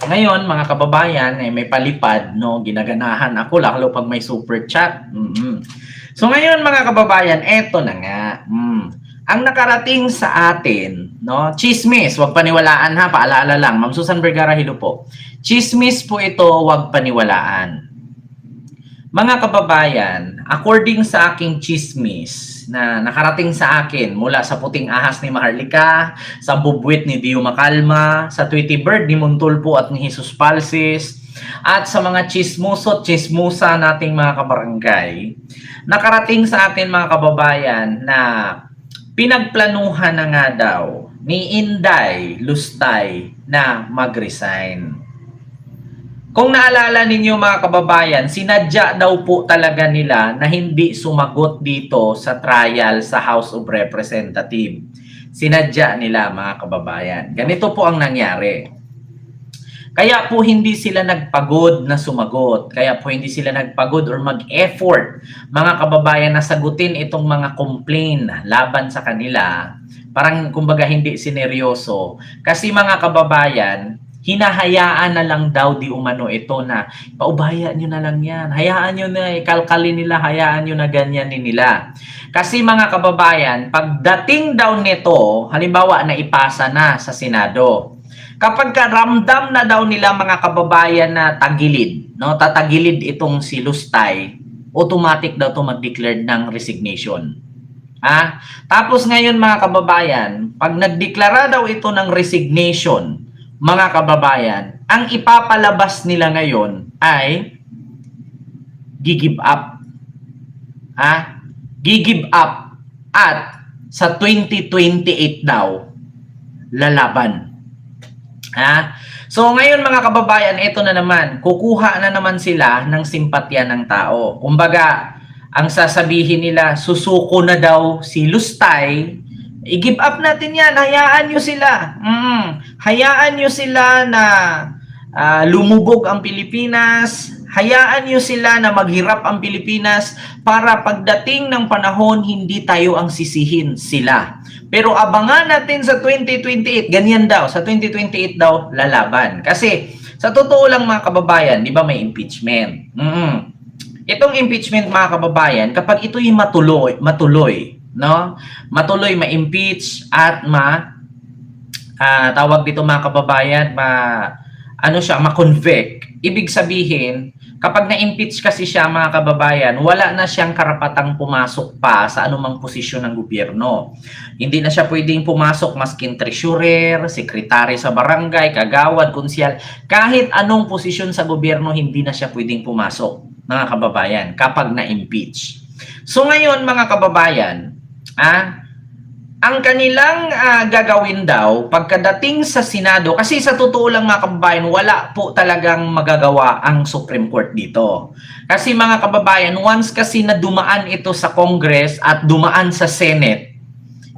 Ngayon, mga kababayan, may palipad, no, ginaganahan ako lalo pag may super chat. So ngayon, mga kababayan, eto na nga. Ang nakarating sa atin, no, chismis, wag paniwalaan ha, paalala lang. Ma'am Susan Vergara, hello po. Chismis po ito, wag paniwalaan. Mga kababayan, according sa aking chismis na nakarating sa akin mula sa puting ahas ni Maharlika, sa bubwit ni Dio Macalma, sa Tweety Bird ni Montulpo at ni Jesus Palsis, at sa mga chismoso at chismusa nating mga kabarangay, nakarating sa atin mga kababayan na pinagplanuhan na nga daw ni Inday Lustay na mag-resign. Kung naalala ninyo mga kababayan, sinadya daw po talaga nila na hindi sumagot dito sa trial sa House of Representatives. Sinadya nila mga kababayan. Ganito po ang nangyari. Kaya po hindi sila nagpagod na sumagot. Kaya po hindi sila nagpagod or mag-effort mga kababayan na sagutin itong mga complaint laban sa kanila. Parang kumbaga hindi sineryoso. Kasi mga kababayan, hinahayaan na lang daw di umano ito na paubaya nyo na lang yan. Hayaan nyo na, ikalkalin nila, hayaan nyo na ganyanin nila. Kasi mga kababayan, pagdating daw nito, halimbawa na ipasa na sa Senado, kapag karamdam na daw nila mga kababayan na tagilid, no, tatagilid itong si Lustay, automatic daw ito mag-declare ng resignation. Tapos ngayon mga kababayan, pag nagdeklara daw ito ng resignation, mga kababayan, ang ipapalabas nila ngayon ay give up. Give up at sa 2028 daw lalaban. So ngayon mga kababayan, ito na naman, kukuha na naman sila ng simpatya ng tao. Kumbaga, ang sasabihin nila, susuko na daw si Lustay, i-give up natin yan. Hayaan nyo sila. Hayaan nyo sila na lumubog ang Pilipinas. Hayaan nyo sila na maghirap ang Pilipinas para pagdating ng panahon, hindi tayo ang sisihin sila. Pero abangan natin sa 2028, ganyan daw. Sa 2028 daw, lalaban. Kasi sa totoo lang mga kababayan, di ba may impeachment? Itong impeachment mga kababayan, kapag ito'y matuloy, no? Matuloy ma-impeach at tawag dito mga kababayan, ma-convict. Ibig sabihin, kapag na-impeach kasi siya mga kababayan, wala na siyang karapatang pumasok pa sa anumang posisyon ng gobyerno. Hindi na siya pwedeng pumasok maskin treasurer, sekretary sa barangay, kagawad, konsyal, kahit anong posisyon sa gobyerno, hindi na siya pwedeng pumasok mga kababayan kapag na-impeach. So ngayon mga kababayan, ang kanilang gagawin daw pagkadating sa Senado, kasi sa totoo lang mga kababayan, wala po talagang magagawa ang Supreme Court dito. Kasi mga kababayan, once kasi na dumaan ito sa Congress at dumaan sa Senate,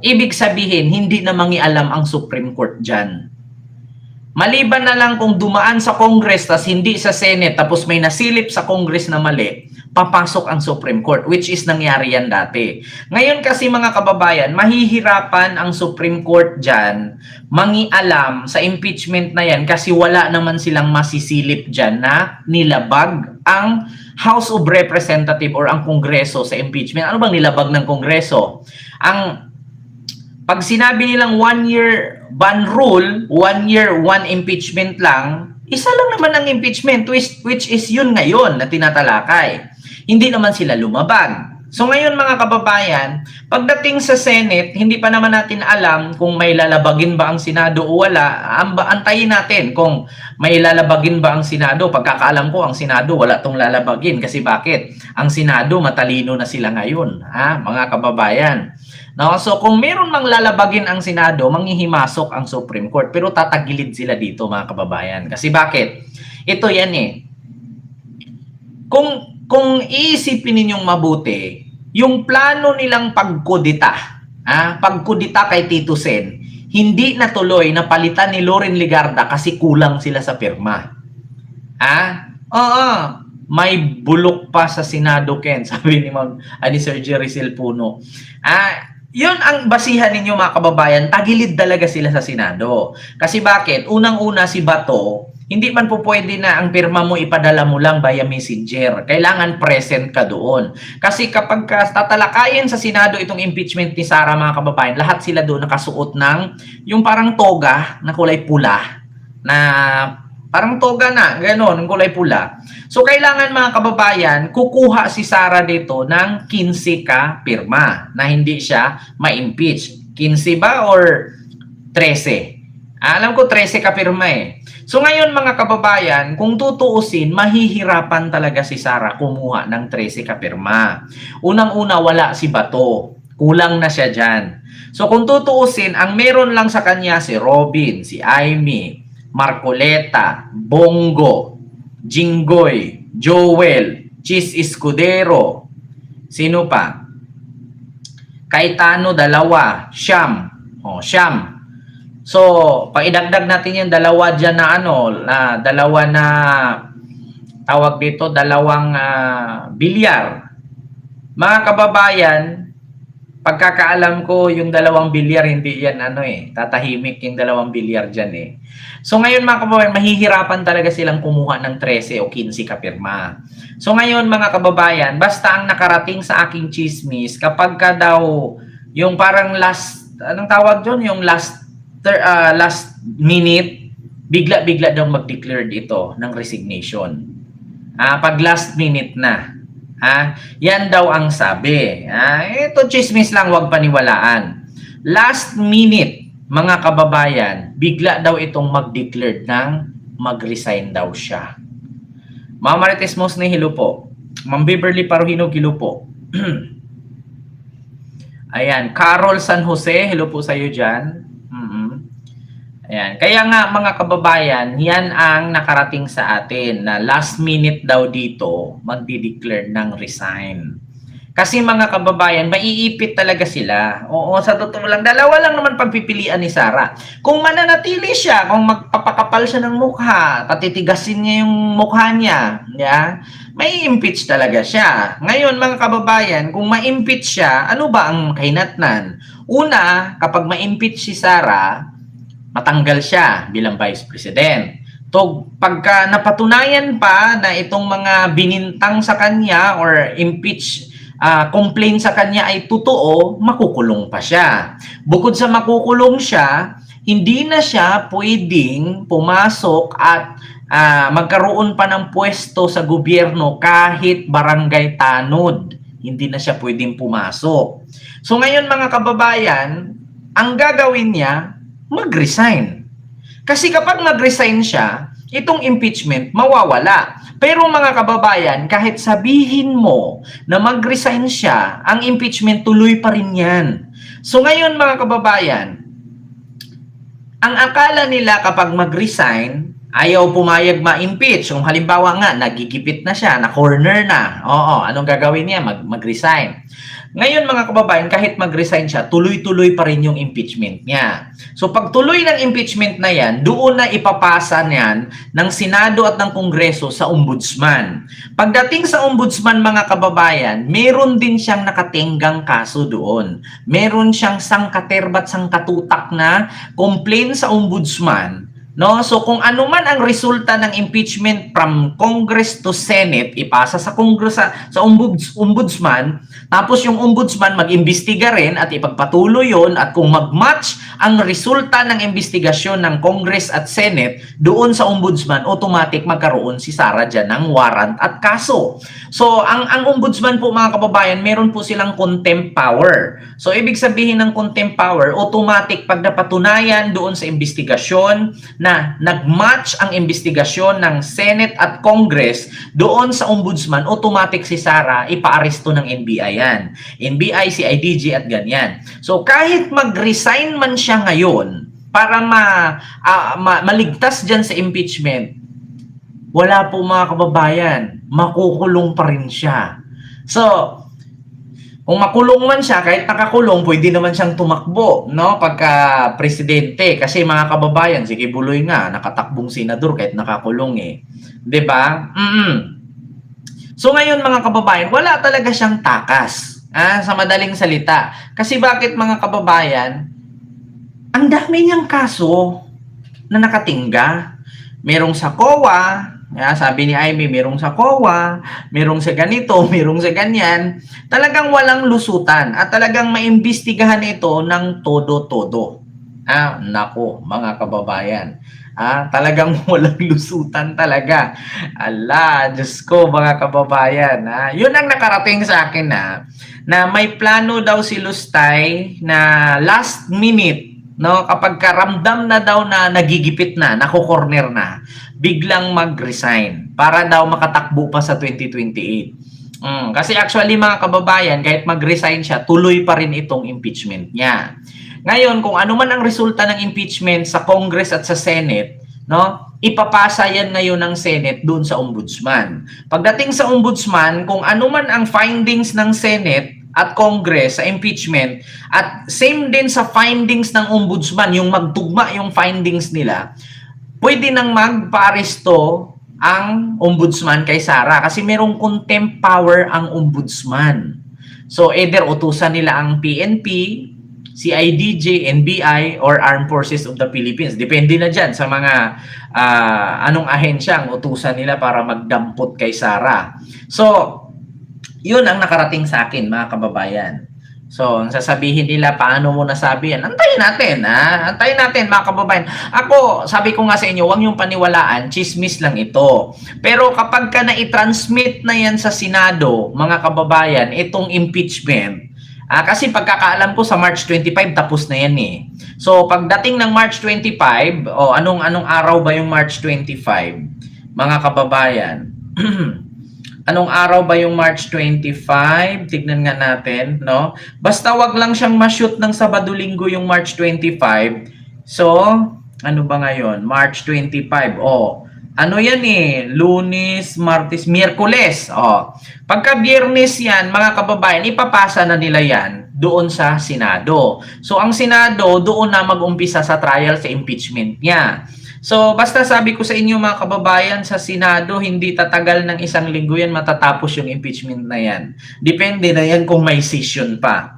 ibig sabihin, hindi na mangialam ang Supreme Court dyan. Maliban na lang kung dumaan sa Congress tas hindi sa Senate, tapos may nasilip sa Congress na mali, papasok ang Supreme Court, which is nangyari yan dati. Ngayon kasi mga kababayan, mahihirapan ang Supreme Court dyan mangialam sa impeachment na yan kasi wala naman silang masisilip dyan na nilabag ang House of Representatives or ang Kongreso sa impeachment. Ano bang nilabag ng Kongreso? Pag sinabi nilang 1 year ban rule, 1 year, 1 impeachment lang, isa lang naman ang impeachment, which is yun ngayon na tinatalakay. Hindi naman sila lumabag. So ngayon mga kababayan, pagdating sa Senate, hindi pa naman natin alam kung may lalabagin ba ang Senado o wala. Antayin natin kung may lalabagin ba ang Senado. Pagkakaalam ko, ang Senado wala tong lalabagin. Kasi bakit? Ang Senado matalino na sila ngayon, mga kababayan. No? So kung meron mang lalabagin ang Senado, manghihimasok ang Supreme Court. Pero tatagilid sila dito mga kababayan. Kasi bakit? Ito yan Kung iisipin ninyong mabuti, yung plano nilang pagkudita kay Tito Sen, hindi natuloy na palitan ni Loren Legarda kasi kulang sila sa pirma. May bulok pa sa Senado, Ken, sabi ni Sir Jerry Silpuno. Yun ang basihan ninyo mga kababayan, tagilid talaga sila sa Senado. Kasi bakit? Unang-una si Bato, hindi man po pwede na ang pirma mo ipadala mo lang via messenger. Kailangan present ka doon. Kasi kapag tatalakayin sa Senado itong impeachment ni Sara, mga kababayan, lahat sila doon nakasuot ng yung parang toga na kulay pula, na parang toga na, gano'n, ng kulay pula. So, kailangan mga kababayan, kukuha si Sara dito ng 15 ka pirma na hindi siya ma-impeach. 15 ba or 13? Alam ko 13 ka pirma eh. So, ngayon mga kababayan, kung tutuusin, mahihirapan talaga si Sara kumuha ng 13 ka pirma. Unang-una, wala si Bato. Kulang na siya dyan. So, kung tutuusin, ang meron lang sa kanya si Robin, si Amy, Marcoleta, Bongo, Jinggoy, Joel, Chis Escudero, sino pa? Cayetano, dalawa, Siyam. Siyam. So, pag idagdag natin yung dalawa dyan na dalawa na tawag dito, dalawang bilyar. Mga kababayan, pagkakaalam ko, yung dalawang bilyar, hindi yan tatahimik yung dalawang bilyar dyan eh. So ngayon mga kababayan, mahihirapan talaga silang kumuha ng 13 o 15 kapirma. So ngayon mga kababayan, basta ang nakarating sa aking chismis, kapag ka daw, yung parang last, anong tawag dyan? Yung last minute, bigla-bigla daw mag-declare dito ng resignation. Pag last minute na. Yan daw ang sabi. Ito chismis lang, wag paniwalaan. Last minute, mga kababayan, bigla daw itong mag-declare ng mag-resign daw siya. Ma'am Marites Mosne, hello po. Ma'am Beverly Paruhino, hello po. Ayan, Carol San Jose, hello po sa iyo dyan. Ayan. Kaya nga mga kababayan, yan ang nakarating sa atin na last minute daw dito magdi-declare ng resign. Kasi mga kababayan, maiipit talaga sila. Oo, sa totoo lang, dalawa lang naman pagpipilian ni Sara. Kung mananatili siya, kung magpapakapal siya ng mukha, patitigasin niya yung mukha niya, may impeach talaga siya. Ngayon mga kababayan, kung ma-impeach siya, ano ba ang kahinatnan? Una, kapag ma-impeach si Sara, matanggal siya bilang Vice President. Pagka napatunayan pa na itong mga binintang sa kanya or impeach complaint sa kanya ay totoo, makukulong pa siya. Bukod sa makukulong siya, hindi na siya pwedeng pumasok at magkaroon pa ng pwesto sa gobyerno kahit barangay tanod. Hindi na siya pwedeng pumasok. So ngayon mga kababayan, ang gagawin niya, mag-resign. Kasi kapag mag-resign siya, itong impeachment mawawala. Pero mga kababayan, kahit sabihin mo na mag-resign siya, ang impeachment tuloy pa rin yan. So ngayon mga kababayan, ang akala nila kapag mag-resign, ayaw pumayag ma-impeach. Kung halimbawa nga, nagigipit na siya, na-corner na. Anong gagawin niya? Mag-resign. Ngayon mga kababayan, kahit mag-resign siya, tuloy-tuloy pa rin yung impeachment niya. So pag tuloy ng impeachment na yan, doon na ipapasa niyan ng Senado at ng Kongreso sa Ombudsman. Pagdating sa Ombudsman mga kababayan, meron din siyang nakatenggang kaso doon. Meron siyang sangkaterbat, sangkatutak na complaint sa Ombudsman. No? So kung ano man ang resulta ng impeachment from Congress to Senate, ipasa sa Congress sa Ombudsman, tapos yung Ombudsman mag-imbestiga rin at ipagpatuloy yon, at kung mag-match ang resulta ng investigasyon ng Congress at Senate doon sa Ombudsman, automatic magkaroon si Sara dyan ng warrant at kaso. So ang Ombudsman po mga kababayan, meron po silang contempt power. So ibig sabihin ng contempt power, automatic pag napatunayan doon sa investigasyon na nag-match ang investigasyon ng Senate at Congress doon sa Ombudsman, automatic si Sara ipaaresto ng NBI yan. NBI, CIDG at ganyan. So kahit mag-resign man siya ngayon para maligtas dyan sa impeachment, wala po mga kababayan, makukulong pa rin siya. So kung makulong man siya, kahit nakakulong, pwede naman siyang tumakbo, no? Pagka presidente. Kasi mga kababayan, sige Buloy nga, nakatakbong senador kahit nakakulong eh. 'Di ba? So ngayon mga kababayan, wala talaga siyang takas. Sa madaling salita. Kasi bakit mga kababayan, ang dami niyang kaso na nakatingga. merong sa COA, sabi ni Ivy, merong sa COA, merong sa ganito, merong sa ganyan. Talagang walang lusutan at talagang maimbestigahan ito ng todo-todo. Nako, mga kababayan. Talagang walang lusutan talaga. Ala, Diyos ko, mga kababayan. Yun ang nakarating sa akin na may plano daw si Lustay na last minute, no, kapag karamdam na daw na nagigipit na, nako-corner na, biglang mag-resign para daw makatakbo pa sa 2028. Kasi actually mga kababayan, kahit mag-resign siya, tuloy pa rin itong impeachment niya. Ngayon, kung ano man ang resulta ng impeachment sa Congress at sa Senate, no, ipapasa yan ngayon ng Senate doon sa Ombudsman. Pagdating sa Ombudsman, kung ano man ang findings ng Senate at Congress sa impeachment, at same din sa findings ng Ombudsman, yung magtugma yung findings nila, pwede nang magpa-aresto ang Ombudsman kay Sara kasi merong contempt power ang Ombudsman. So either utusan nila ang PNP, CIDJ, NBI, or Armed Forces of the Philippines. Depende na dyan sa mga anong ahensya ang utusan nila para magdampot kay Sara. So, yun ang nakarating sa akin, mga kababayan. So, ang sasabihin nila, paano mo nasabi yan? Antayin natin, Antayin natin, mga kababayan. Ako, sabi ko nga sa inyo, huwag yung paniwalaan, chismis lang ito. Pero kapag ka na-transmit na yan sa Senado, mga kababayan, itong impeachment, kasi pagkakaalam ko sa March 25 tapos na yan eh. So pagdating ng March 25, anong araw ba yung March 25? Mga kababayan. Anong araw ba yung March 25? Tignan nga natin, no? Basta wag lang siyang ma-shoot ng Sabado-Linggo yung March 25. So, ano ba ngayon? March 25. Ano yan eh? Lunes, Martes, Miyerkules. Pagka Biyernes yan, mga kababayan, ipapasa na nila yan doon sa Senado. So, ang Senado, doon na mag-umpisa sa trial sa impeachment niya. So, basta sabi ko sa inyo mga kababayan, sa Senado, hindi tatagal ng 1 linggo yan, matatapos yung impeachment na yan. Depende na yan kung may session pa.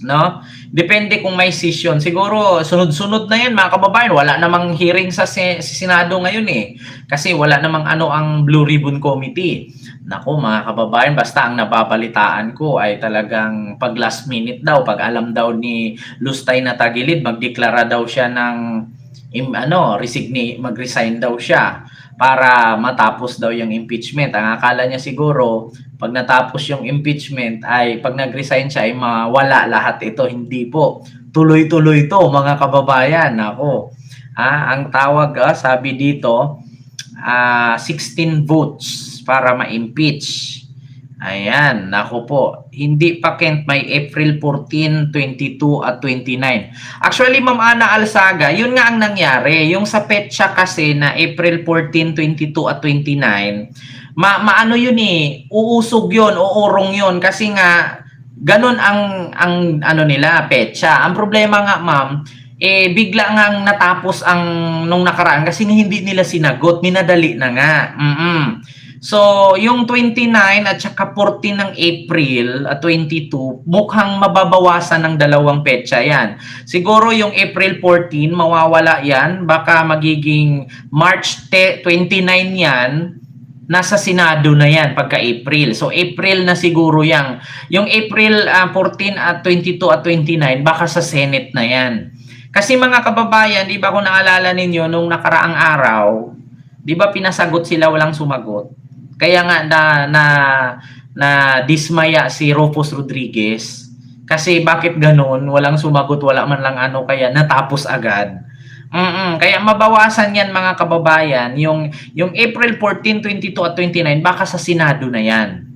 No? Depende kung may session. Siguro, sunod-sunod na yan, mga kababayan. Wala namang hearing sa Senado ngayon eh. Kasi wala namang ang Blue Ribbon Committee. Naku, mga kababayan, basta ang nababalitaan ko ay talagang pag last minute daw, pag alam daw ni Lustay na tagilid, magdeklara daw siya ng mag-resign daw siya para matapos daw yung impeachment. Ang akala niya siguro, pag natapos yung impeachment ay pag nag-resign siya ay mawala lahat ito. Hindi po. Tuloy-tuloy to, mga kababayan. Ako, ang tawag, sabi dito, 16 votes para ma-impeach. Ayan, nako po. Hindi pa Kent, may April 14, 22 at 29. Actually, Ma'am Ana Alsaga, yun nga ang nangyari. Yung sa petsa kasi na April 14, 22 at 29, maano yun eh, uusog yun, uurong yun kasi nga ganun ang nila, petsa. Ang problema nga, ma'am, bigla ngang natapos nung nakaraan kasi hindi nila sinagot, minadali na nga. So, yung 29 at saka 14 ng April at 22, mukhang mababawasan ng 2 petsa yan. Siguro yung April 14, mawawala yan. Baka magiging March 29 yan. Nasa Senado na yan pagka April. So, April na siguro yan. Yung April 14 at 22 at 29, baka sa Senate na yan. Kasi mga kababayan, di ba kung naalala ninyo, nung nakaraang araw, di ba pinasagot sila, walang sumagot? Kaya nga na dismaya si Rufus Rodriguez. Kasi bakit ganun? Walang sumagot, wala man lang kaya natapos agad. Kaya mabawasan yan mga kababayan. Yung April 14, 22 at 29, baka sa Senado na yan.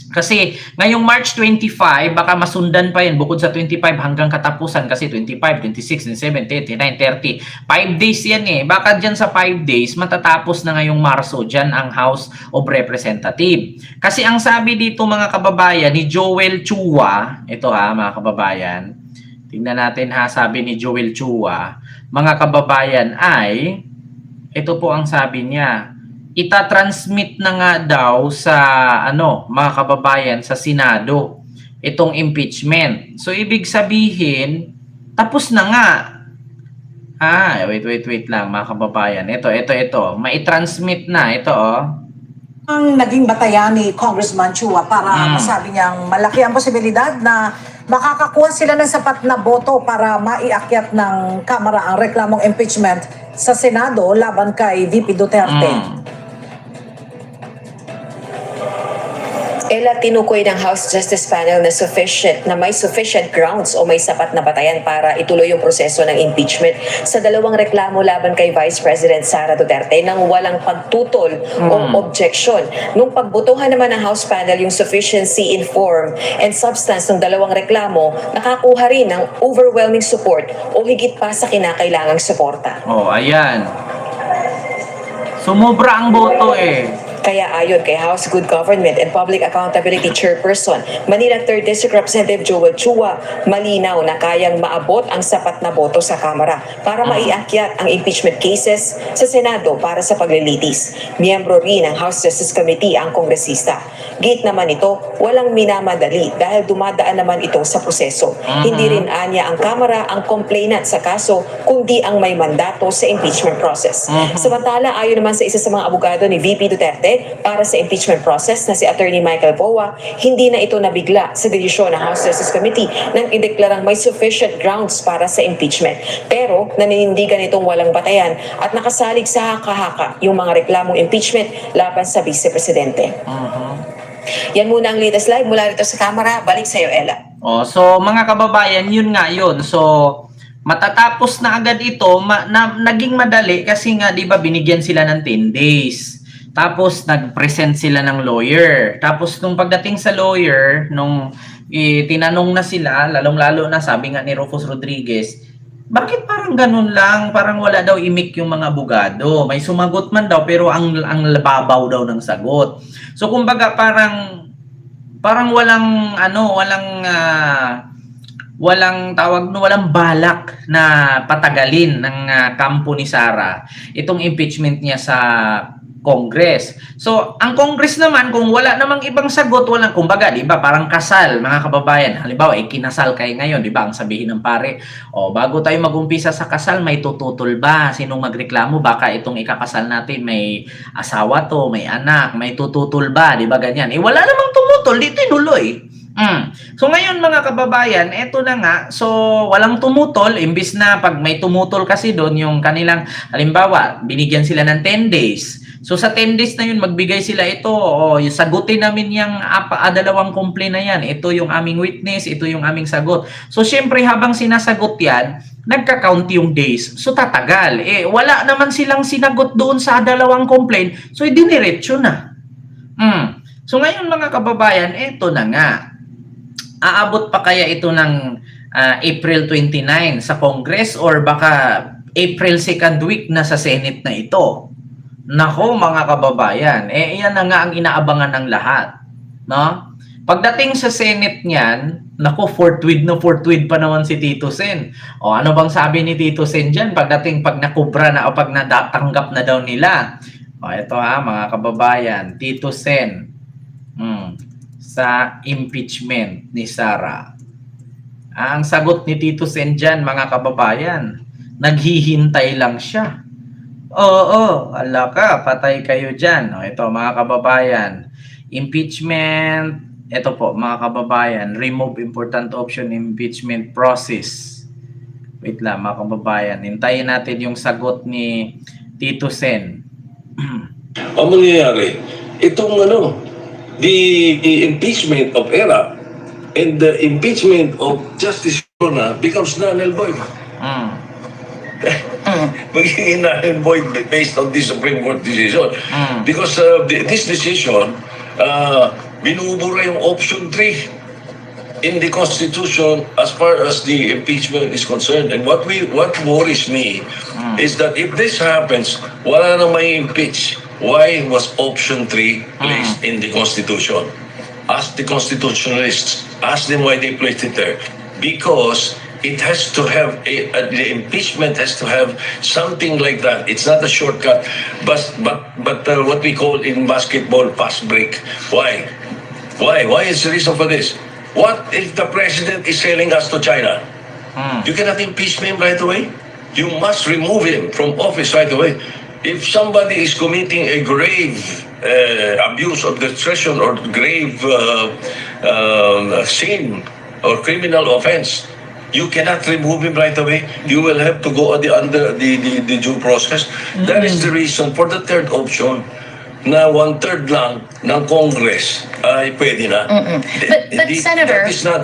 Kasi ngayong March 25, baka masundan pa yan bukod sa 25 hanggang katapusan kasi 25, 26, 27, 29, 30. 5 days yan eh. Baka dyan sa 5 days, matatapos na ngayong Marso dyan ang House of Representatives. Kasi ang sabi dito mga kababayan ni Joel Chua, ito mga kababayan, tingnan natin sabi ni Joel Chua, mga kababayan ay, ito po ang sabi niya, itatransmit na nga daw sa mga kababayan sa Senado itong impeachment. So ibig sabihin tapos na nga. Wait lang mga kababayan. Ito. Mai-transmit na. Ito, oh. Ang naging batayan ni Congressman Chua para masabi niyang malaki ang posibilidad na makakakuha sila ng sapat na boto para maiakyat ng Kamara ang reklamong impeachment sa Senado laban kay VP Duterte. Ella, tinukoy ng House Justice Panel na may sufficient grounds o may sapat na batayan para ituloy yung proseso ng impeachment sa dalawang reklamo laban kay Vice President Sara Duterte nang walang pagtutol o objection. Nung pagbutuhan naman ng House Panel yung sufficiency in form and substance ng dalawang reklamo, nakakuha rin ng overwhelming support o higit pa sa kinakailangang suporta. Ayan. Sumobra ang boto eh. Kaya ayon kay House Good Government and Public Accountability Chairperson, Manila 3rd District Representative Joel Chua, malinaw na kayang maabot ang sapat na boto sa Kamara para maiakyat ang impeachment cases sa Senado para sa paglilitis. Miyembro rin ng House Justice Committee ang kongresista. Gate naman ito, walang minamadali dahil dumadaan naman ito sa proseso. Hindi rin anya ang Kamara ang complainant sa kaso, kundi ang may mandato sa impeachment process. Samantala, ayon naman sa isa sa mga abogado ni VP Duterte, para sa impeachment process na si Attorney Michael Powa, hindi na ito nabigla sa desisyon ng House Justice Committee nang ideklarang may sufficient grounds para sa impeachment. Pero naninindigan itong walang batayan at nakasalig sa haka-haka yung mga reklamong impeachment laban sa Vice Presidente. Yan muna ang latest live mula rito sa Kamara. Balik sa iyo, Ella. So mga kababayan, yun. So matatapos na agad ito, naging madali kasi nga 'di ba binigyan sila ng 10 days. Tapos nag-present sila ng lawyer. Tapos nung pagdating sa lawyer, nung tinanong na sila, lalong-lalo na sabi nga ni Rufus Rodriguez, bakit parang ganun lang? Parang wala daw imik yung mga abogado. May sumagot man daw pero ang babaw daw ng sagot. So kumbaga parang walang balak na patagalin ng kampo ni Sara itong impeachment niya sa Congress. So, ang Congress naman, kung wala namang ibang sagot, kumbaga, di ba, parang kasal, mga kababayan. Halimbawa, kinasal kayo ngayon, di ba, ang sabihin ng pare, bago tayo mag-umpisa sa kasal, may tututol ba? Sinong magreklamo? Baka itong ikakasal natin, may asawa to, may anak, may tututol ba? Di ba, ganyan. Wala namang tumutol, di tinuloy. So ngayon mga kababayan, eto na nga. So walang tumutol, imbis na pag may tumutol kasi doon yung kanilang, halimbawa, binigyan sila ng 10 days. So sa 10 days na yun, magbigay sila ito, sagutin namin yung dalawang complaint na yan. Ito yung aming witness, ito yung aming sagot. So syempre habang sinasagot yan, nagka-count yung days. So tatagal. Wala naman silang sinagot doon sa dalawang complaint. So idiniretso na. So ngayon mga kababayan, eto na nga. Aabot pa kaya ito ng April 29 sa Congress or baka April 2nd week na sa Senate na ito? Nako mga kababayan, iyan na nga ang inaabangan ng lahat. No? Pagdating sa Senate niyan, nako fourth week pa naman si Tito Sen. Ano bang sabi ni Tito Sen dyan? Pag nakubra na o pag nadatanggap na daw nila. Ito mga kababayan, Tito Sen. Sa impeachment ni Sara. Ang sagot ni Tito Sen dyan, mga kababayan, naghihintay lang siya. Ala ka, patay kayo dyan. Ito mga kababayan, impeachment, ito po mga kababayan, remove important option impeachment process. Wait lang mga kababayan, hintayin natin yung sagot ni Tito Sen. Ang mangyayari, itong the impeachment of ERA and the impeachment of Justice Corona becomes null and void. Magiging null and void based on the Supreme Court decision. Because this decision, binubura yung option 3 in the Constitution as far as the impeachment is concerned. And what worries me is that if this happens, wala na may impeach. Why was option 3 placed in the Constitution? Ask the constitutionalists, ask them why they placed it there. Because it has to have, the impeachment has to have something like that. It's not a shortcut, but what we call in basketball, fast break. Why? Why is the reason for this? What if the president is selling us to China? You cannot impeach him right away? you must remove him from office right away. If somebody is committing a grave abuse of discretion or grave sin or criminal offense, you cannot remove him right away. You will have to go under the due process. That is the reason for the third option na 1/3 lang ng Congress ay pwede na. But Senator, that is not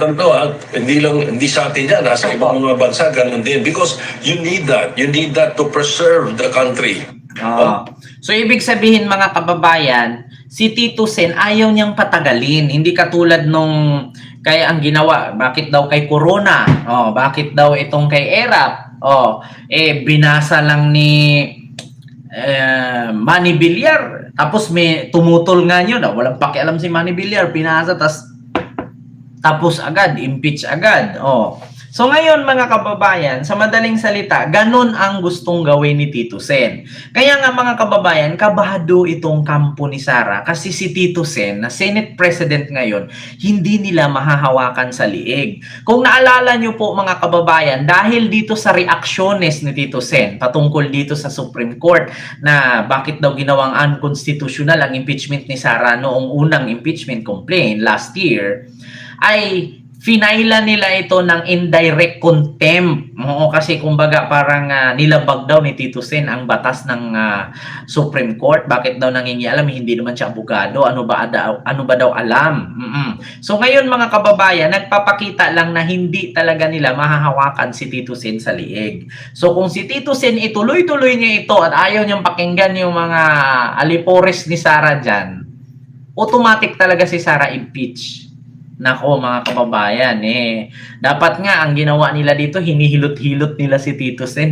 hindi sa atin yan, nasa ibang mga bansa ganun din, because you need that to preserve the country. So ibig sabihin mga kababayan, si Tito Sen ayaw niyang patagalin, hindi katulad nung kaya ang ginawa, bakit daw kay Corona? Bakit daw itong kay Erap? Binasa lang ni Manny Villar. Tapos may tumutol nga yun. Walang pakialam si Manny Villar. Pinasa, tapos agad, impeach agad. So ngayon mga kababayan, sa madaling salita, ganun ang gustong gawin ni Tito Sen. Kaya nga mga kababayan, kabahado itong kampo ni Sara kasi si Tito Sen na Senate President ngayon, hindi nila mahahawakan sa liig. Kung naalala nyo po mga kababayan, dahil dito sa reaksyones ni Tito Sen patungkol dito sa Supreme Court na bakit daw ginawang unconstitutional ang impeachment ni Sara noong unang impeachment complaint last year, ay finaila nila ito ng indirect contempt. Kasi kumbaga parang nilabag daw ni Tito Sen ang batas ng Supreme Court. Bakit daw nangingialam? Hindi naman siya abogado. Ano ba daw alam? So ngayon mga kababayan, nagpapakita lang na hindi talaga nila mahahawakan si Tito Sen sa liig. So kung si Tito Sen ituloy-tuloy niya ito at ayaw niyang pakinggan yung mga alipores ni Sara dyan, automatic talaga si Sara impeach. Nako mga kababayan, dapat nga ang ginawa nila dito, hinihilot-hilot nila si Tito Sen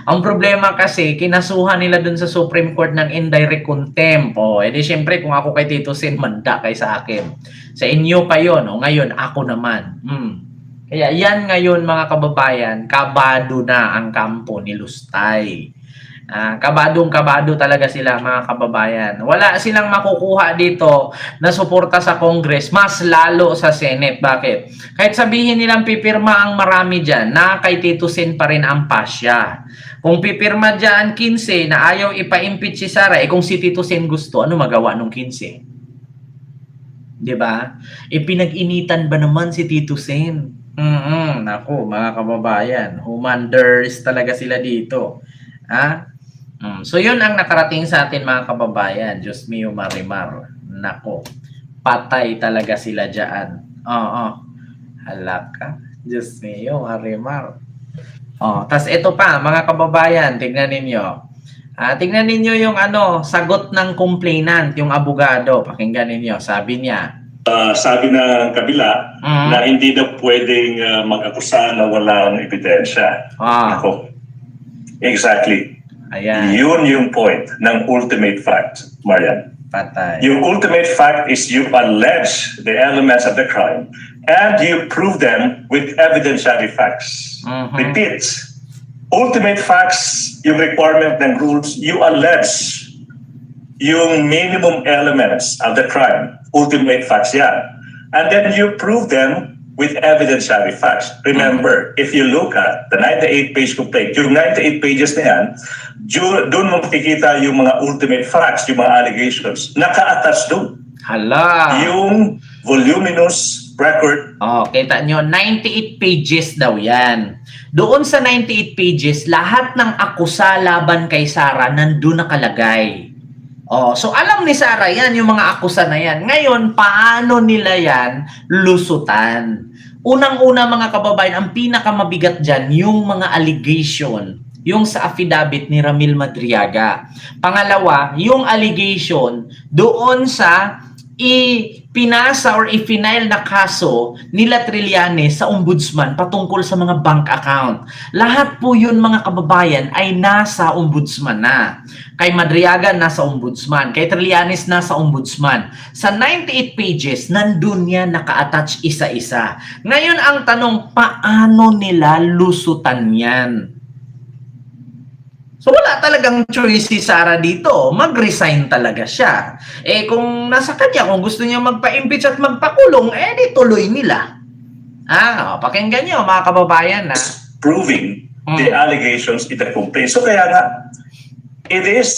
Ang problema kasi, kinasuhan nila dun sa Supreme Court ng indirect contempt. Edi syempre kung ako kay Tito Sen, manda kay sa akin. Sa inyo pa yun, ngayon ako naman. Kaya yan ngayon mga kababayan, kabado na ang kampo ni Lustay. Kabadong-kabado talaga sila mga kababayan. Wala silang makukuha dito na suporta sa Congress, mas lalo sa Senate. Bakit? Kahit sabihin nilang pipirma ang marami dyan, na kay Tito Sen pa rin ang pasya. Kung pipirma dyan 15 na ayaw ipa-impeach si Sara, kung si Tito Sen gusto, ano magawa nung 15? Diba? Pinag-initan ba naman si Tito Sen? Naku, mga kababayan, humanders talaga sila dito. So yun ang nakarating sa atin mga kababayan. Diyos mio marimar. Nako, patay talaga sila dyan. Halaka. Diyos mio marimar. Tas ito pa mga kababayan, tignan ninyo. Tignan ninyo yung sagot ng complainant, yung abogado. Pakinggan ninyo, sabi niya. Sabi ng kabila na hindi na pwedeng mag-akusa na walang ebidensya. Ako. Exactly. Ayan. Yun yung point ng ultimate fact, Marian. Patay. Yung ultimate fact is you allege the elements of the crime and you prove them with evidentiary facts. Repeat. Ultimate facts, yung requirement ng rules, you allege yung minimum elements of the crime. Ultimate facts yan. And then you prove them with evidentiary facts. Remember, if you look at the 98-page complaint, yung 98 pages na yan, doon mo makikita yung mga ultimate facts, yung mga allegations, naka-attach doon. Hala. Yung voluminous record. Kita nyo, 98 pages daw yan. Doon sa 98 pages, lahat ng akusa laban kay Sara nandun nakalagay. So alam ni Sara yan, yung mga akusa na yan. Ngayon, paano nila yan lusutan? Unang-una mga kababayan, ang pinakamabigat dyan, yung mga allegation, yung sa affidavit ni Ramil Madriaga. Pangalawa, yung allegation doon sa ipinasa or ifinail na kaso nila Trillanes sa ombudsman patungkol sa mga bank account. Lahat po yun mga kababayan ay nasa ombudsman na. Kay Madriaga nasa ombudsman, kay Trillanes nasa ombudsman. Sa 98 pages, nandun yan naka-attach isa-isa. Ngayon ang tanong, paano nila lusutan yan? So wala talagang choice si Sara dito. Mag-resign talaga siya. Kung nasa kanya, kung gusto niya magpa-impeach at magpakulong, di tuloy nila. Pakinggan niyo mga kababayan. Proving the allegations in the complaint. So kaya nga, it is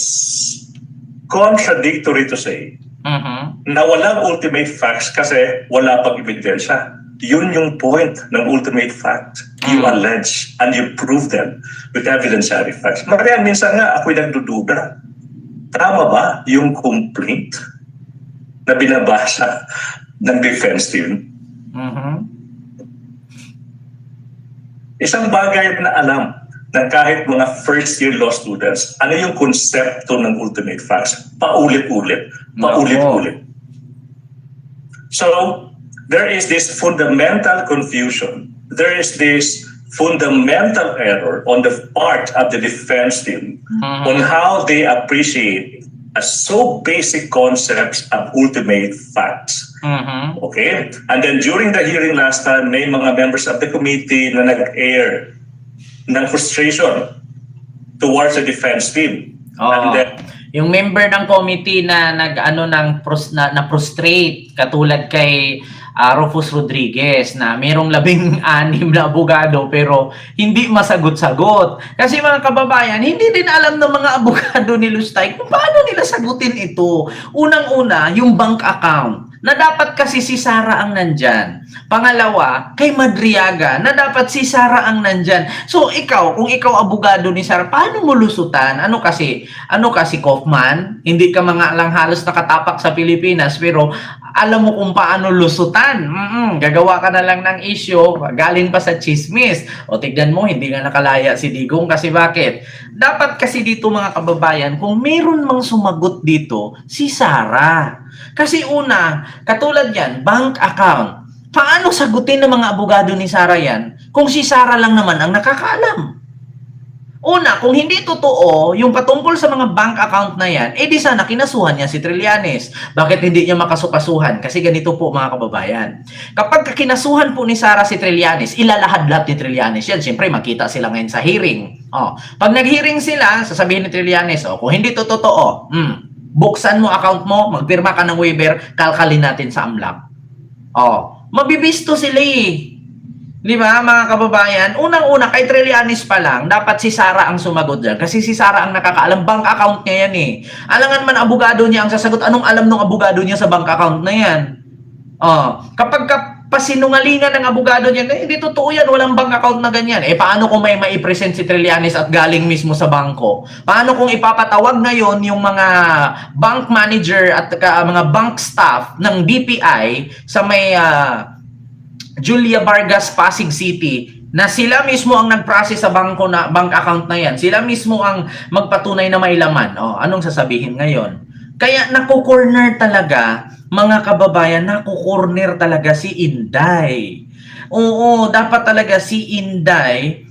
contradictory to say na walang ultimate facts kasi wala pang ebidensya. Yun yung point ng ultimate fact. You allege and you prove them with evidentiary facts. Kaya minsan nga ako'y nagdududa. Tama ba yung complaint na binabasa ng defense team? Isang bagay na alam ng kahit mga first-year law students, ano yung konsepto ng ultimate facts? Paulit-ulit. Paulit-ulit. So, there is this fundamental confusion. There is this fundamental error on the part of the defense team on how they appreciate so basic concepts of ultimate facts. Okay? And then during the hearing last time, may mga members of the committee na nag-air ng frustration towards the defense team. And then, yung member ng committee na na frustrate katulad kay Rufus Rodriguez na merong 16 na abogado pero hindi masagot-sagot. Kasi mga kababayan, hindi din alam ng mga abogado ni Lustay kung paano nila sagutin ito. Unang-una, yung bank account na dapat kasi si Sara ang nandyan. Pangalawa, kay Madriaga na dapat si Sara ang nandyan. So ikaw, kung ikaw abogado ni Sara, paano mo lusutan? Ano kasi Kaufman? Hindi ka mga lang halos nakatapak sa Pilipinas pero alam mo kung paano lusutan. Gagawa ka na lang ng issue, galing pa sa chismis. O tignan mo, hindi nga nakalaya si Digong kasi bakit? Dapat kasi dito mga kababayan, kung meron mang sumagot dito, si Sara. Kasi una, katulad yan, bank account. Paano sagutin ng mga abogado ni Sara yan kung si Sara lang naman ang nakakaalam? Una, kung hindi totoo yung patungkol sa mga bank account na yan, di sana kinasuhan niya si Trillanes. Bakit hindi niya makasukasuhan? Kasi ganito po mga kababayan. Kapag kinasuhan po ni Sara si Trillanes, ilalahad-lahat ni Trillanes yan. Siyempre, makita sila ngayon sa hearing. Pag nag-hearing sila, sasabihin ni Trillanes, kung hindi to totoo, buksan mo account mo, magpirma ka ng waiver, kalkalin natin sa AMLAC. Mabibisto sila eh. Di ba, mga kababayan? Unang-una, kay Trillanes pa lang, dapat si Sara ang sumagot dyan. Kasi si Sara ang nakakaalam. Bank account niya yan eh. Alangan man abogado niya ang sasagot. Anong alam ng abogado niya sa bank account na yan? Kapag pasinungalingan ng abogado niya, hindi totoo yan. Walang bank account na ganyan. Paano kung may maipresent si Trillanes at galing mismo sa bangko? Paano kung ipapatawag ngayon yung mga bank manager at mga bank staff ng BPI sa may Julia Vargas, Pasig City, na sila mismo ang nag-process sa bangko na bank account na yan. Sila mismo ang magpatunay na may laman. Anong sasabihin ngayon? Kaya nakukorner talaga, mga kababayan, nakukorner talaga si Inday. Oo, dapat talaga si Inday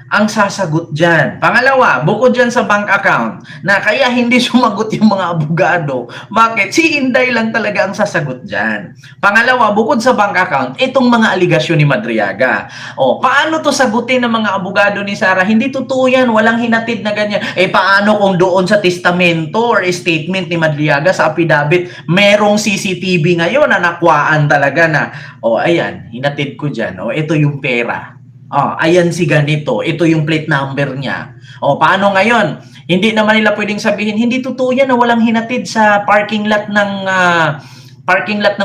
ang sasagot dyan. Pangalawa, bukod dyan sa bank account, na kaya hindi sumagot yung mga abogado. Bakit? Si Inday lang talaga ang sasagot dyan. Pangalawa, bukod sa bank account, itong mga aligasyon ni Madriaga. Paano to sagutin ng mga abogado ni Sara? Hindi totoo yan, walang hinatid na ganyan. Paano kung doon sa testamento or statement ni Madriaga sa affidavit, merong CCTV ngayon na nakuhaan talaga na, ayan, hinatid ko dyan. Ito yung pera. Ayan si ganito. Ito yung plate number niya. Paano ngayon? Hindi naman nila pwedeng sabihin, hindi totoo yan na walang hinatid sa parking lot ng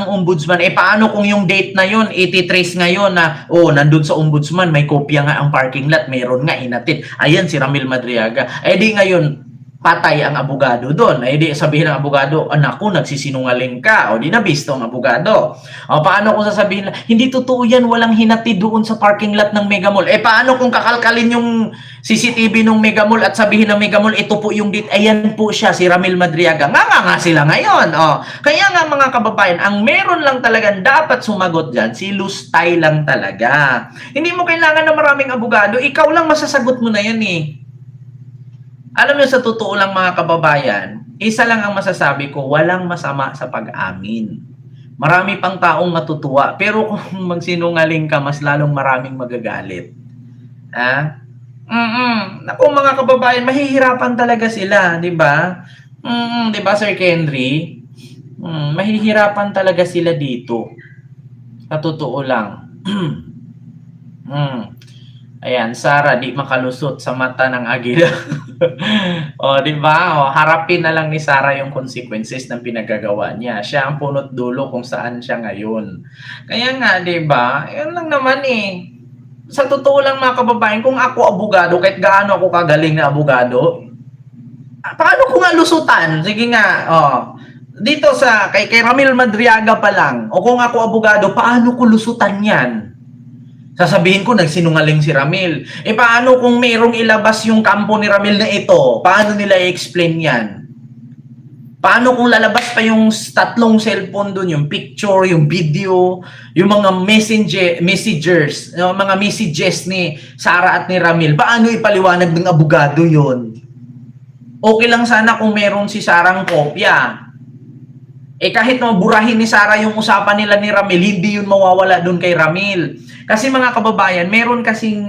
ombudsman. Paano kung yung date na yun, 83 ngayon na, nandun sa ombudsman, may kopya nga ang parking lot, meron nga hinatid. Ayan si Ramil Madriaga. Di ngayon, patay ang abogado doon. Di sabihin ng abogado, anak ko, nagsisinungaling ka. Di nabisto ang abogado. Paano kung sasabihin, hindi totoo yan, walang hinatid doon sa parking lot ng Mega Mall. Paano kung kakalkalin yung CCTV ng Mega Mall at sabihin ng Mega Mall, ito po yung date, ayan po siya, si Ramil Madriaga. Nga sila ngayon. Kaya nga mga kababayan, ang meron lang talagang dapat sumagot dyan, si Lustay lang talaga. Hindi mo kailangan ng maraming abogado, ikaw lang masasagot mo na yan eh. Alam niyo, sa totoo lang mga kababayan, isa lang ang masasabi ko, walang masama sa pag-amin. Marami pang taong matutuwa, pero kung magsinungaling ka, mas lalong maraming magagalit. Naku mga kababayan, mahihirapan talaga sila, di ba? Di ba Sir Henry? Mahihirapan talaga sila dito. Sa totoo lang. Ayan, Sara, di makalusot sa mata ng agila. O, di ba? O, harapin na lang ni Sara yung consequences ng pinagagawa niya. Siya ang punot dulo kung saan siya ngayon. Kaya nga, di ba? Yun lang naman eh. Sa totoo lang mga kababayan, kung ako abogado, kahit gaano ako kagaling na abogado, paano ko nga lusutan? Sige nga, dito sa kay Ramil Madriaga pa lang, o kung ako abogado, paano ko lusutan yan? Sasabihin ko, nagsinungaling si Ramil. Paano kung mayroong ilabas yung kampo ni Ramil na ito? Paano nila i-explain yan? Paano kung lalabas pa yung tatlong cellphone doon, yung picture, yung video, yung mga messengers, yung mga messages ni Sara at ni Ramil? Paano ipaliwanag ng abogado yon? Okay lang sana kung meron si Sarang kopya. Kahit burahin ni Sara yung usapan nila ni Ramil, hindi yun mawawala doon kay Ramil. Kasi mga kababayan, meron kasing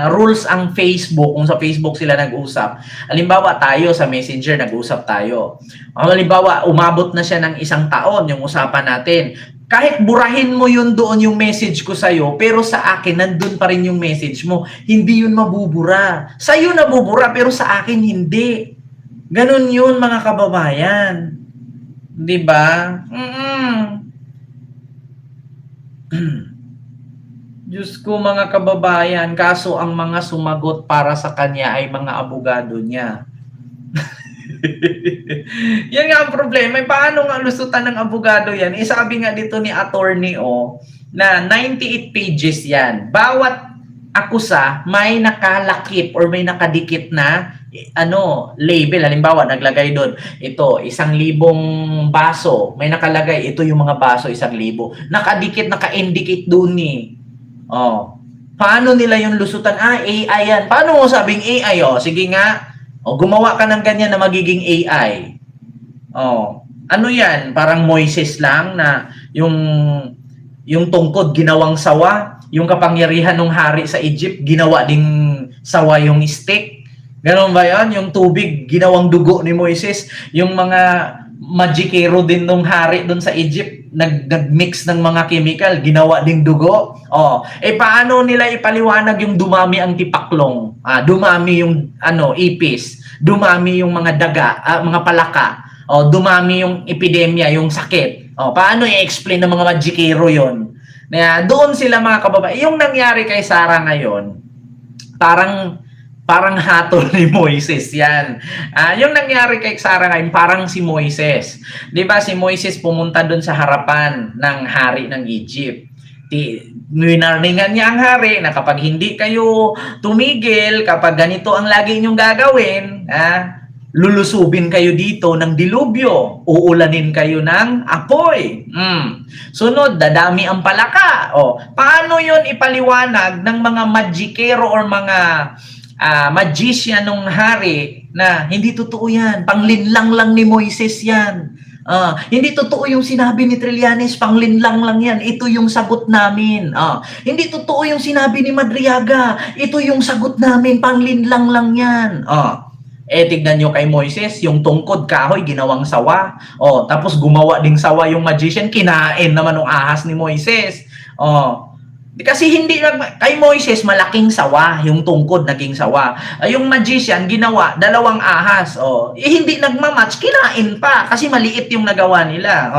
rules ang Facebook kung sa Facebook sila nag-usap. Halimbawa tayo sa Messenger nag-usap tayo. Halimbawa umabot na siya ng 1 taon yung usapan natin. Kahit burahin mo yun doon yung message ko sa'yo, pero sa akin nandun pa rin yung message mo. Hindi yun mabubura. Sa'yo nabubura pero sa akin hindi. Ganun yun mga kababayan. 'Di ba? Diyos ko mga kababayan, kaso ang mga sumagot para sa kanya ay mga abogado niya. Yan nga ang problema. Paano nga lusutan ng abogado yan? Sabi nga dito ni attorney na 98 pages yan. Bawat akusa may nakalakip or may nakadikit na label. Halimbawa, naglagay doon, ito, 1,000 baso. May nakalagay, ito yung mga baso, 1,000. Nakadikit, naka-indicate doon paano nila yung lusutan? AI yan. Paano mo sabing AI? Sige nga. Gumawa ka ng ganyan na magiging AI. Ano yan? Parang Moises lang na yung tungkod ginawang sawa, yung kapangyarihan ng hari sa Egypt, ginawa ding sawa yung stick. Ganon ba yan? Yung tubig, ginawang dugo ni Moises. Yung mga magikero din nung hari doon sa Egypt, nag-mix ng mga chemical, ginawa ding dugo. Paano nila ipaliwanag yung dumami ang tipaklong? Dumami yung ipis, dumami yung mga daga, mga palaka, dumami yung epidemya, yung sakit. Paano i-explain ng mga magikero yon? Doon sila mga kababayan. Yung nangyari kay Sara ngayon, parang hatol ni Moises yan. Yung nangyari kay Sara ngayon, parang si Moises. Di ba si Moises pumunta doon sa harapan ng hari ng Egypt. Winarningan niya ang hari na kapag hindi kayo tumigil, kapag ganito ang lagi inyong gagawin, lulusubin kayo dito ng dilubyo, uulanin kayo ng apoy. Sunod, dadami ang palaka. Paano yon ipaliwanag ng mga magikero or mga magician ng hari na hindi totoo yan, panglinlang lang ni Moises yan. Hindi totoo yung sinabi ni Trillanes, panglinlang lang yan, ito yung sagot namin. Hindi totoo yung sinabi ni Madriaga, ito yung sagot namin, panglinlang lang yan. Tignan nyo kay Moises, yung tungkod kahoy, ginawang sawa. Tapos gumawa ding sawa yung magician, kinain naman ng ahas ni Moises. Kasi hindi kay Moises malaking sawa, yung tungkod naging sawa. Yung magician ginawa 2 ahas. Hindi nagmamatch, kinain pa kasi maliit yung nagawa nila.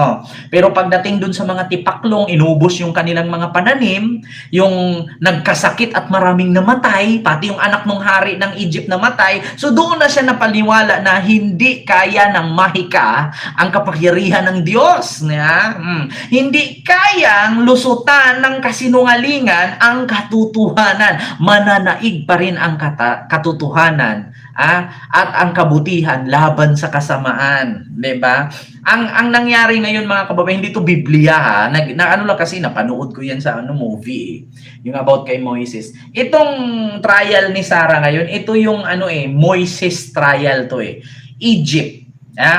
Pero pagdating dun sa mga tipaklong, inubos yung kanilang mga pananim, yung nagkasakit at maraming namatay, pati yung anak ng hari ng Egypt namatay. So doon na siya napaliwala na hindi kaya ng mahika ang kapangyarihan ng Diyos. Hindi kayang lusutan ng kasinungalingan ang katotohanan. Mananaig pa rin ang katotohanan at ang kabutihan laban sa kasamaan, 'di ba? Ang nangyari ngayon mga kababayan, hindi to Biblia ano lang kasi napanood ko yan sa movie yung about kay Moises. Itong trial ni Sara ngayon, ito yung Moises trial to Egypt.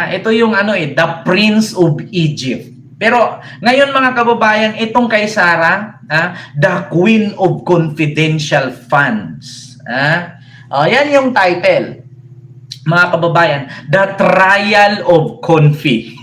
Ito yung the Prince of Egypt. Pero ngayon mga kababayan, itong kay Sara, the Queen of Confidential Funds. Yan yung title. mga kababayan, the trial of Confi.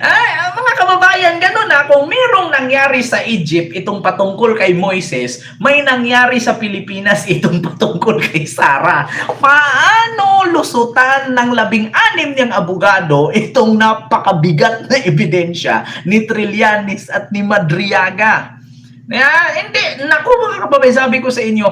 Ay, mga kababayan, ganun na. Kung merong nangyari sa Egypt itong patungkol kay Moises, may nangyari sa Pilipinas itong patungkol kay Sarah. Paano lusutan ng 16 niyang abogado itong napakabigat na ebidensya ni Trillanes at ni Madriaga? Hindi, naku mga kababayan, sabi ko sa inyo,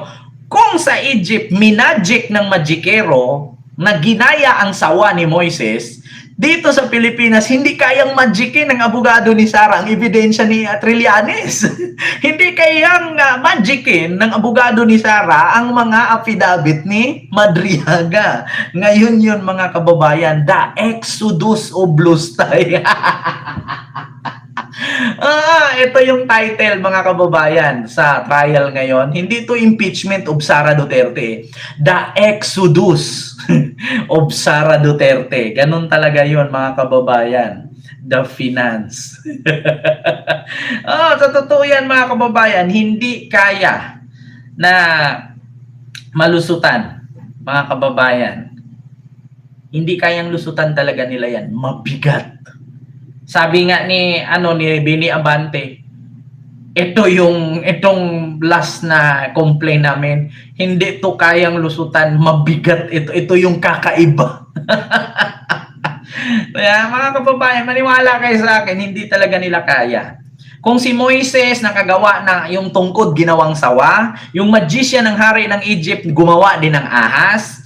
kung sa Egypt, minagic ng magikero na ginaya ang sawa ni Moises, dito sa Pilipinas, hindi kayang magicin ng abogado ni Sarah ang ebidensya ni Trillanes. Hindi kayang magicin ng abogado ni Sarah ang mga affidavit ni Madriaga. Ngayon yun mga kababayan, the Exodus of Lustay. Ito yung title mga kababayan sa trial ngayon. Hindi to impeachment of Sara Duterte. The Exodus of Sara Duterte. Ganun talaga yon mga kababayan. The finance. Sa totoo yan mga kababayan, hindi kaya na malusutan mga kababayan. Hindi kayang lusutan talaga nila yan. Mabigat. Sabi nga ni Benny Abante, itong last na complaint namin, hindi to kayang lusutan, mabigat ito yung kakaiba. Kaya mga kababayan, maniwala kayo sa akin, hindi talaga nila kaya. Kung si Moises nakagawa na yung tungkod ginawang sawa, yung magician ng hari ng Egypt gumawa din ng ahas,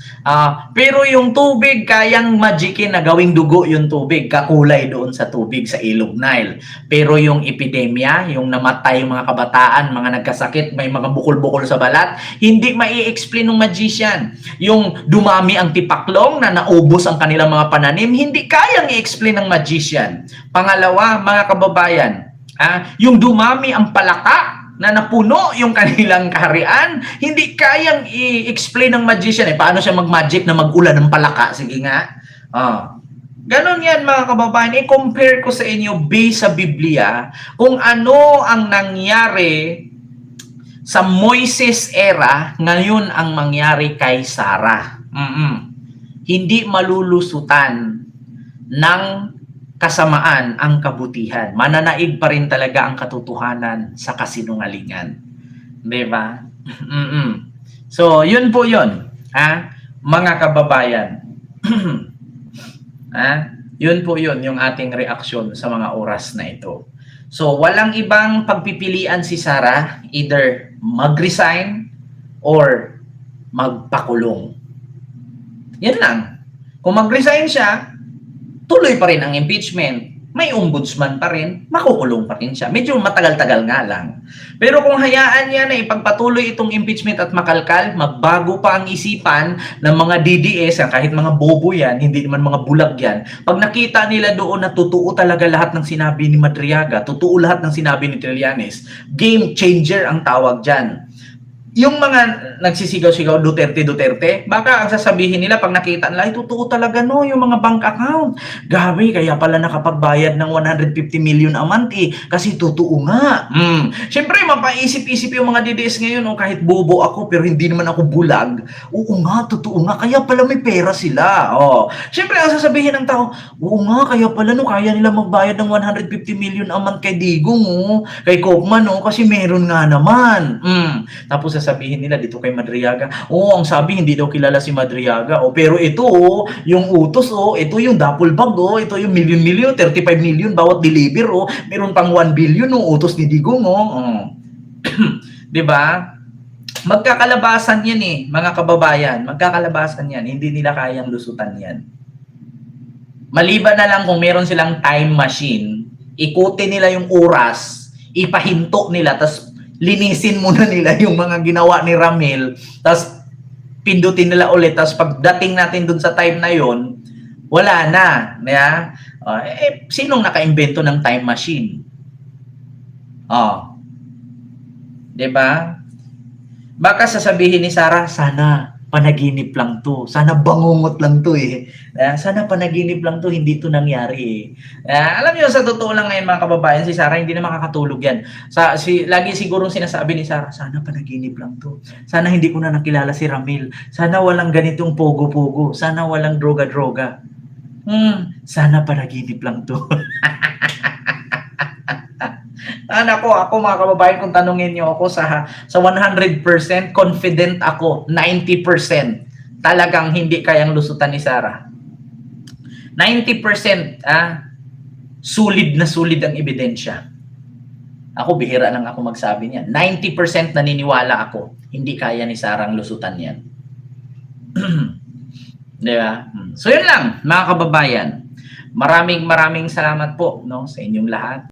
pero yung tubig kayang magikin na gawing dugo yung tubig, kakulay doon sa tubig sa ilog Nile. Pero yung epidemya, yung namatay mga kabataan, mga nagkasakit, may mga bukol-bukol sa balat, hindi mai-explain ng magician. Yung dumami ang tipaklong na naubos ang kanilang mga pananim, hindi kayang i-explain ng magician. Pangalawa, mga kababayan, yung dumami ang palaka na napuno yung kanilang kaharian, hindi kayang i-explain ng magician. Paano siya mag-magic na mag-ulan ng palaka? Sige nga. Ganon yan mga kababayan. I-compare ko sa inyo based sa Biblia kung ano ang nangyari sa Moises era, ngayon ang mangyari kay Sarah. Hindi malulusutan ng kasamaan ang kabutihan. Mananaig pa rin talaga ang katotohanan sa kasinungalingan. Diba? So, yun po yun. Mga kababayan. Yun po yun, yung ating reaksyon sa mga oras na ito. So, walang ibang pagpipilian si Sarah, either mag-resign or magpakulong. Yan lang. Kung mag-resign siya, tuloy pa rin ang impeachment. May ombudsman pa rin, makukulong pa rin siya. Medyo matagal-tagal nga lang. Pero kung hayaan niya na ipagpatuloy itong impeachment at makalkal, magbago pa ang isipan ng mga DDS, kahit mga bobo yan, hindi naman mga bulag yan. Pag nakita nila doon na totoo talaga lahat ng sinabi ni Madriaga, totoo lahat ng sinabi ni Trillanes, game changer ang tawag dyan. Yung mga nagsisigaw-sigaw Duterte, baka ang sasabihin nila pag nakita nila, ay totoo talaga no, yung mga bank account. Gabi, kaya pala nakapagbayad ng 150 million a month kasi totoo nga. Siyempre, mapaisip-isip yung mga DDS ngayon, kahit bobo ako pero hindi naman ako bulag. Oo nga, totoo nga, kaya pala may pera sila. Siyempre, ang sasabihin ng tao, oo nga, kaya pala no, kaya nila magbayad ng 150 million a month kay Digong, kay Kopman, kasi meron nga naman. Tapos sasabihin nila dito kay Madriaga, ang sabi hindi daw kilala si Madriaga. Pero ito, yung utos, ito yung duffel bag, ito yung million, 35 million bawat deliver, meron pang 1 billion utos ni Digong, 'Di ba? Magkakalabasan yan mga kababayan. Magkakalabasan yan. Hindi nila kayang lusutan yan. Maliban na lang kung meron silang time machine, ikutin nila yung oras, ipahinto nila, tas linisin muna nila yung mga ginawa ni Ramil, tapos pindutin nila ulit, tapos pagdating natin dun sa time na yon, wala na. Sinong nakaimbento ng time machine? Diba? Baka sasabihin ni Sarah, sana panaginip lang to. Sana bangungot lang to eh. Sana panaginip lang to, hindi to nangyari eh. Alam niyo, sa totoo lang ngayon mga kababayan, si Sarah hindi na makakatulog yan. Lagi sigurong sinasabi ni Sarah, sana panaginip lang to. Sana hindi ko na nakilala si Ramil. Sana walang ganitong pogo-pogo. Sana walang droga-droga. Sana panaginip lang to. Ako mga kababayan, kung tanungin niyo ako sa 100%, confident ako, 90% talagang hindi kayang lusutan ni Sarah. 90% sulit na sulit ang ebidensya. Ako, bihira lang ako magsabi niyan. 90% naniniwala ako, hindi kaya ni Sarah ang lusutan yan. Di ba? So yun lang, mga kababayan. Maraming salamat po, no, sa inyong lahat.